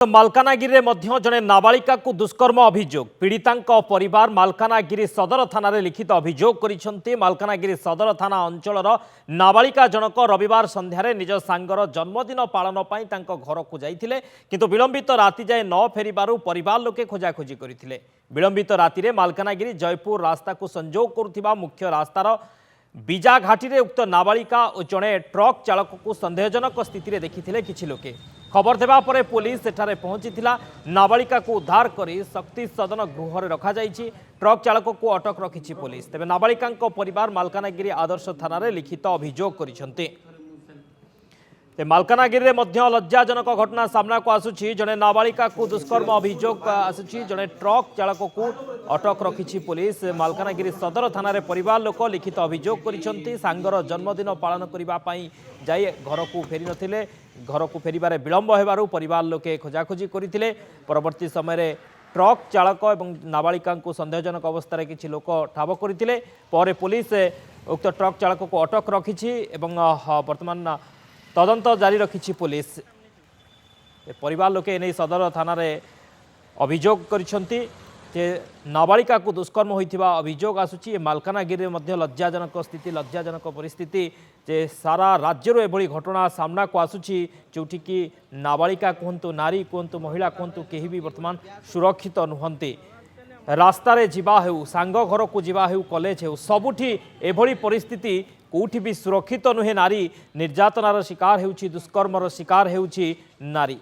मालकानगिरी में जड़े नाबालिका को दुष्कर्म अभियोग पीड़िता परिवार मालकानगिरी सदर थाना लिखित अभियोग कर मालकानगिरी सदर थाना अंचल नाबालिका जनक रविवार संध्यारे निज सांगर जन्मदिन पालन घर को जाइए किंतु विलंबित राति जाए न फेरिबारु परिवार लोके खोजाखोजी करते विलंबित राति मालकानगिरी जयपुर रास्ता को संजोग करुवा मुख्य रास्तार बीजा घाटी उक्त नाबालिका और जड़े ट्रक चालक को सन्देहजनक स्थित देखी किछि लोके खबर देवा परे पुलिस सेठारे पहुंची नाबालिका को उद्धार कर शक्ति सदन गृह रखा ट्रक चालक को अटक रखी पुलिस तेज नाबालिका परिवार मालकानगिरी आदर्श थाना लिखित अभियोग कर मालकानगिरी में लज्जाजनक घटना सामना को आसुची जड़े नाबालिका को दुष्कर्म अभियोग आसुची जड़े ट्रक चालक को अटक रखी पुलिस मालकानगिरी सदर थाना परिवार लोक लिखित अभियोग कर सांगर जन्मदिन पालन करने जाई घर को फेरी नथिले घर को फेरिबारे विलंब होबारु परिवार लोके खोजाखोजी करथिले परवर्ती समय ट्रक चालक और नाबालिका को सन्देहजनक अवस्था किसी लोक ठाब करथिले पर पुलिस उक्त ट्रक चालक को अटक रखी वर्तमान तदंत जारी रखी पुलिस परिवार लोके नहीं सदर थाना अभियोग करिसेंती जे नाबालिका को दुष्कर्म होइथिबा अभियोग आसुची मालकानगिरी में लज्जाजनक स्थिति लज्जाजनक परिस्थिति जे सारा राज्य एभली घटना सामना को आसुची जोठी कि नाबालिका कहतु नारी कहतु महिला कहतु केही भी वर्तमान सुरक्षित नुहंती रास्तारे जीवा हेउ सांग घर को जीवा हेउ कॉलेज हेउ सबुठी एभली परिस्थिति कोठी भी सुरक्षित नुहे नारी निर्यातनार शिकार हेउची दुष्कर्मर शिकार हेउची नारी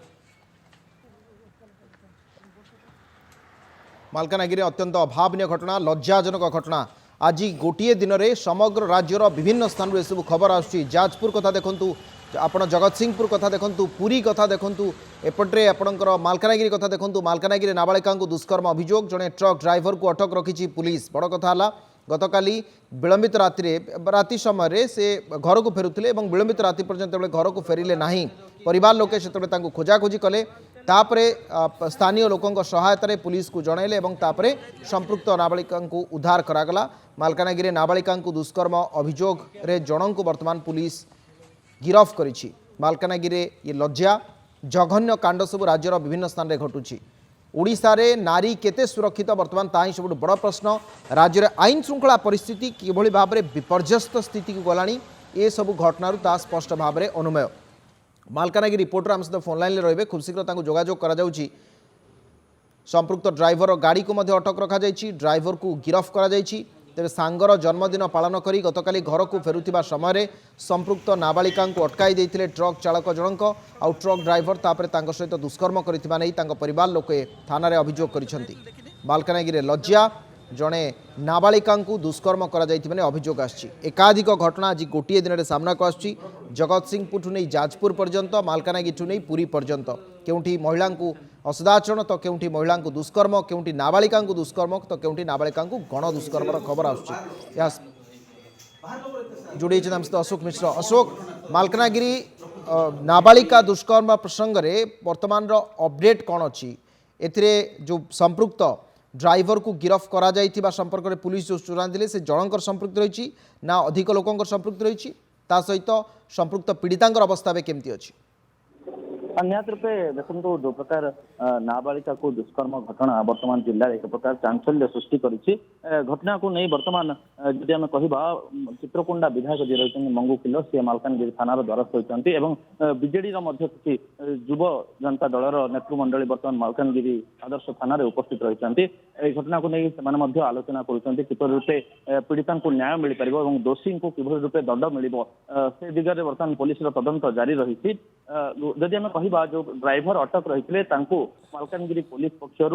मालकानगिरी अत्यंत अभावन घटना लज्जाजनक घटना आज गोटे दिन में समग्र राज्यर विभिन्न स्थान में सब खबर आसुची जाजपुर कथा देखु आपण जगतसिंहपुर कथा देखु पुरी कथा देखु एपटे आपणकर मालकानगिरी कथा देखु मालकानगिरी नाबालिका दुष्कर्म अभियोग जड़े ट्रक ड्राइवर को अटक रखी पुलिस बड़ कथा है गतकाली विलंबित राति समय से घर को फेरुले विलंबित राति पर्यंत घर को फेरिले नहीं परिवार लोके से खोजाखोजी कले तापरे स्थानीय लोकों सहायतार पुलिस को जनइले संपृक्त नाबालिका को उद्धार करागला मालकानगिरी नाबालिका दुष्कर्म अभियोग रे जन को वर्तमान पुलिस गिरफ करिछि मालकानगिरी ये लज्जा जघन्य कांड सब राज्यर विभिन्न स्थान में घटुछि ओडिशा रे नारी केते सुरक्षित वर्तमान ताही सब बड़ प्रश्न राज्य में आईन श्रृंखला परिस्थिति किभली भाव में विपर्यस्त स्थिति को गलानी ये सब घटना ता स्पष्ट भाव में अनुमेय मालकानगिरी रिपोर्टर आम सहित फोन लाइन रे खूब शीघ्र जोगाजोग करा जाउची संपृक्त ड्राइवर गाड़ी को मध्य अटक रखा जाइछि ड्राइवर को गिरफ करा जाइछि तेरे सांगर जन्मदिन पालन करी गतकाली घर को फेरुथिबा समय संपृक्त नाबालिका को अटकाई देइथिले ट्रक चालक जनक आउ ट्रक ड्राइवर तापरे तांको सहित दुष्कर्म करिथिबा नै तांको परिवार लोके थाना रे अभियोग करिसेंती मालकानगिरी लज्जा जड़े नाबालिका दुष्कर्म कर अभियोग आछि एकाधिक घटना आज गोटे दिन में सामना को आछि जगतसिंहपुर ठू नहीं जाजपुर पर्यंत मालकानगिरी ठू नहीं पुरी पर्यंत केउठी महिला को असदाचरण तो केउठी महिला को दुष्कर्म केउठी नाबालिका दुष्कर्म तो केउठी नाबालिका गण दुष्कर्म खबर आछि जोड़ी सहित अशोक मिश्र अशोक मालकानगिरी नाबालिका दुष्कर्म प्रसंग में वर्तमान अपडेट कौन अच्छी एथिरे जो संपृक्त ड्राइवर को गिरफ करा जाइथिबा संपर्क में पुलिस जो सूचना दिले से जनकर संपृक्त रही ना अधिक लोकंकर संपृक्त रही सहित संपृक्त पीड़िता अवस्था में केमती अच्छी निहत रूपे देखो जो प्रकार नाबालिका को दुष्कर्म घटना वर्तमान जिले एक प्रकार चांचल्य सृष्टि करिछि घटना को नहीं वर्तमान जदि आम कहबा चित्रकोंडा विधायक जी रही मंगू किलो सी मालकानगिरी थानार द्वारस्थ होती बीजेडी किसी युव जनता दलर नेतृमंडली वर्तमान मालकानगिरी आदर्श थाना उपस्थित रही घटना को नहीं आलोचना कर रूपे पीड़िता को न्याय मिल पार और दोषी को किभली रूपे दंड मिल से दिगरे वर्तमान पुलिस तदंत जारी रही जदि आम कहबा जो ड्राइवर अटक रही मालकानगिरी पुलिस पक्षर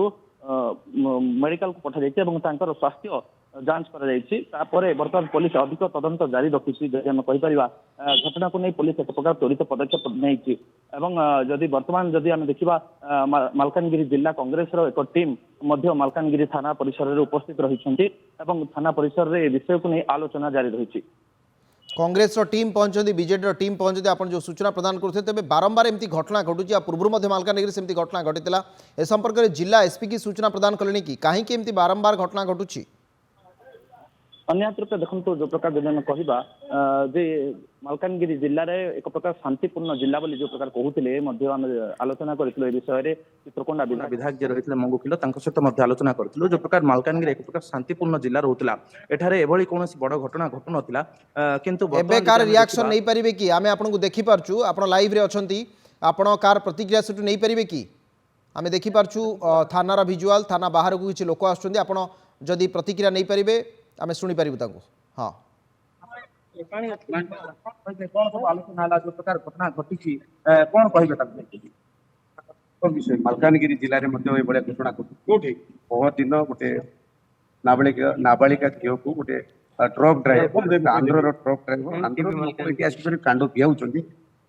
मेडिकल को पठा जाइए स्वास्थ्य जांच कर बर्तमान पुलिस अधिक तदंत जारी रखी कहीपर घटना को नहीं पुलिस एक प्रकार त्वरित पदक्षेप नहीं जदि वर्तमान जदि आम देखा मालकानगिरी जिला कांग्रेस एक टीम मालकानगिरी थाना परिसर में उपस्थित रही थाना परिसर में विषय को नहीं आलोचना जारी रही कांग्रेस टीम पहुंचती बीजेडी टीम पहुंचती आप जो सूचना प्रदान करते तेज बारंबार एमती घटना घटुची पूर्व मालकानगिरी सेमती घटना घटी ए संपर्क में जिला एसपी की सूचना प्रदान कले कि कहीं बारंबार घटना घटुची निहत रूपे देखो जो प्रकार जदि आम कहवा जे मालकानगिरी जिले में एक प्रकार शांतिपूर्ण जिला बोली जो प्रकार कहते आम आलोचना करूँ विषय चित्रकोंडा विधायक जी रही मंगू किलो सहित आलोचना करूँ जो प्रकार मालकानगिरी एक प्रकार शांतिपूर्ण जिला रोला एठारे एभली कौन बड़ घटना घटु ना किंतु एबे कार रिएक्शन नहीं पारिबे कि आमे आपनको देखि पारछु आपण लाइव रे अछंती आपण कार प्रतिक्रिया सेटु नहीं पारिबे कि आमे देखि पारछु थानार विजुअल थाना बाहर को किछि लोक आछंती आपण जदि प्रतिक्रिया नहीं पारिबे आमे सुनी पारिबु ताको हां आलोचना जो प्रकार घटना घटी कौन कह विषय मालकानगिरी जिले में घटना घटी बहुत दिन गोटे नाबालिका झील को गोटे truck driver Andhra truck driver Andhra कांड दियाऊँगी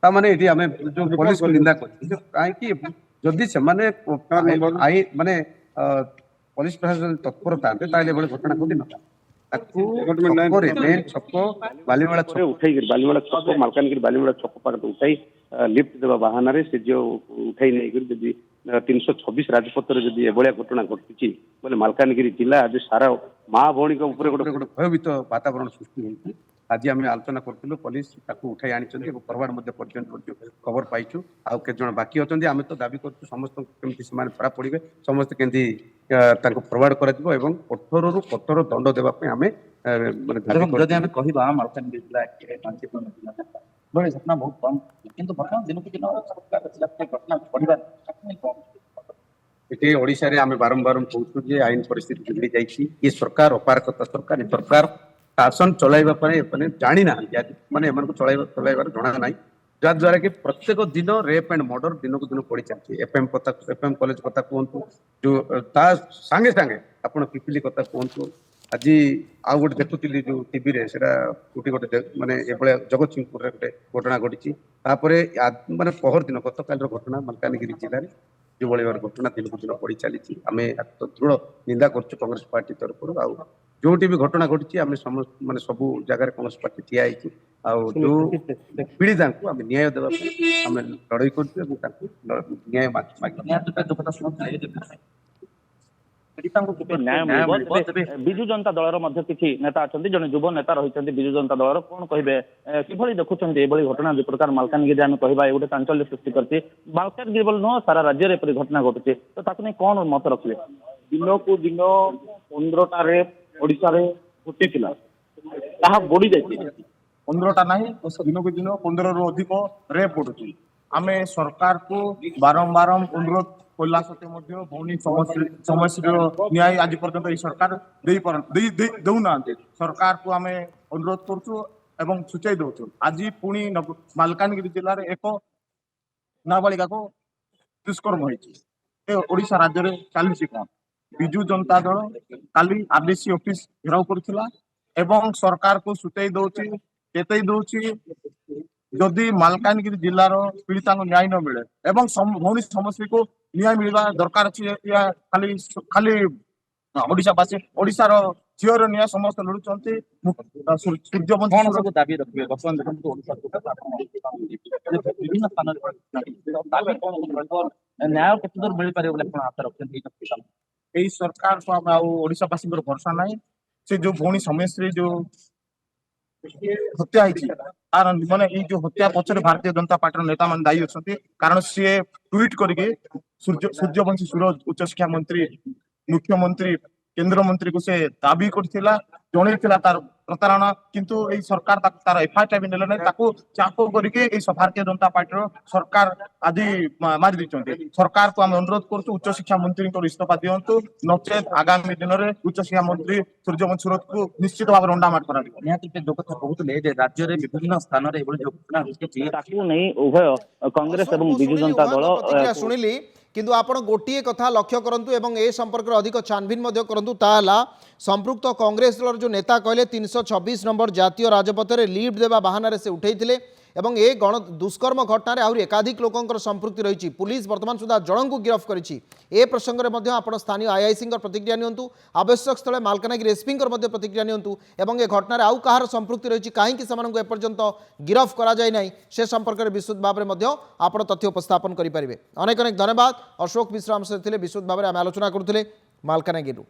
ताने जो पुलिस को निंदा कर कहीं जदि से माने पुलिस प्रशासन तत्पर था घटना घटी न बालीमेला छक मालकानगिरी बालीमेला छक पाख उठाई लिफ्ट देवा बाहाना से जो उठाई नहीं 326 राजपथ जदि एभलिया घटना घटी बोले मालकानगिरी जिला आज सारा माँ भौणी गोटे गोटे भयभीत वातावरण सृष्टि होती आज आम आलोचना करूँ पुलिस उठाई आनी फरवर्ड पर्यटन खबर पाइचु आउ के जन बाकी अच्छा आम तो दाबी कर समस्त केमती से धरा पड़े समस्त केमती फरवर्ड कर कठोर रु कठोर दंड देवाई आम कहवा मालकानगिरी जिला शांतिपूर्ण जिला बड़े घटना बहुत कम किंतु बर्तमान दिन को दिन घटना बढ़िया ये ओडिशा रे आमे बारंबार कहूँ जे आईन परिस्थिति बिगड़ी जाइए ये सरकार अपारगता सरकार ये सरकार शासन चलाइबा जानी ना माने चलाइबार जना ना जहाद्वारा कि प्रत्येक दिन रेप एंड मर्डर दिन को दिन बढ़ी चलती एफएम कॉलेज कथा कहतु जो सांगे सांगे आपण पिपिली कथा कहतु आज आउ गोटे देखुली जो टीवी रे गोटे गोटे माने जगत सिंहपुर गोटे घटना घटी माने पहर दिन गत काल घटना मालकानगिरी जिले में जो भाई घटना दिन को दिन बढ़ी चली आम दृढ़ निंदा कर कांग्रेस पार्टी तरफ आउ जो भी घटना घटी आम समस्त माने सबू जगह कांग्रेस पार्टी ठिया जो पीड़िता को आम न्याय देवाई आम लड़ाई कर विजु जनता दलर किसी नेता अच्छा जन युव नेता रही विजु जनता दलर कौन कहे कि देखुं ये घटना जो प्रकार मालकानगिरी आम कहवा गोटे चांचल्य सृष्टि करती मालकानगिरी बोल नुह सारा राज्य में घटना घटुचे तो ताकू नहीं कौन मत रखिए दिन को दिन 15टा रेप ओडिशा रे घटी बढ़ी जाए 15टा ना दिन को दिन 15 रु अधिक रेप बढ़ुची आम सरकार को बारंबार अनुरोध कला सत्वे भौणी समस्या न्याय आज पर्यंत ये सरकार देना सरकार को आम अनुरोध करूँ सूचाई दौचु आज पुणी मालकानगिरी जिले में एक नाबालिका को दुष्कर्म होती ओडिशा राज्य में चली कौन विजु जनता दल काली आरडीसी ऑफिस घेराव कर सरकार को सूचाई दौची चेतई दौची जदि मालकानगिरी जिलार पीड़िता को न्याय न मिले भौणी समस्या को न्याय मिलवा दरकार अच्छी खाली खाली ओडिशावासी ओडिशार झीर न्याय समस्त लड़ुंट सूर्यवंशी दाबी रखिए बर्तमान विभिन्न स्थान न्याय केते दूर मिल पारे आशा रखते सरकार को आम ओडिशावासी भरोसा ना से जो भौणी समस्या जो हत्या तार माने जो हत्या पछरे भारतीय जनता पार्टी नेता मान दायी अच्छा कारण सी ट्वीट करके सूर्यवंशी सूरज उच्च शिक्षा मंत्री मुख्यमंत्री केंद्र मंत्री को से दाबी करथिला जणैथिला तार प्रतारणा किंतु ए सरकार तार एफआईआर भी नेले नै ताको चाप करके ए भारतीय जनता पार्टी सरकार आज मारी दैछन्ते सरकार को हम अनुरोध करछु उच्च शिक्षा मंत्री को इस्तीफा दियंतु नचेत आगामी दिन में उच्च शिक्षा मंत्री सूर्यवंशी सूरज को निश्चित भाव रंडामाट करा निहाती जो कथा कहउतले जे राज्य रे विभिन्न स्थान रे एबो जो घटना होछि ताको नै उभय कांग्रेस एवं बिजु जनता दल सुनिली किंतु आपण गोटे कथा लक्ष्य करंतु एवं ए संपर्क अधिक छानभिन मध्य करंतु ताला संपृक्त कांग्रेस दल जो नेता कहले 326 नंबर जातीय राजपथ रे लिफ्ट देवा बहाना से उठैथिले एवं ए गण दुष्कर्म घटना आहुरी एकाधिक लोकंकर संपृक्ति रही पुलिस वर्तमान सुधा जन को गिरफ्त करिछि ए प्रसंग में मध्य आपण स्थानीय आईआईसी प्रतिक्रिया नियंतु आवश्यक स्थले मालकानगिरी एसपी प्रतिक्रिया नियंतु एवं ए घटना आउ कहार संपृक्ति रही कहीं से एपर्यंत गिरफ्त करा जाय नाही से संपर्क में विशुद्ध भाव में आपण तथ्य उपस्थापन करेंगे। अनेक अनेक धन्यवाद। अशोक मिश्र आम सहित विशुद्ध भाव में आम आलोचना करुले मालकानगिरी।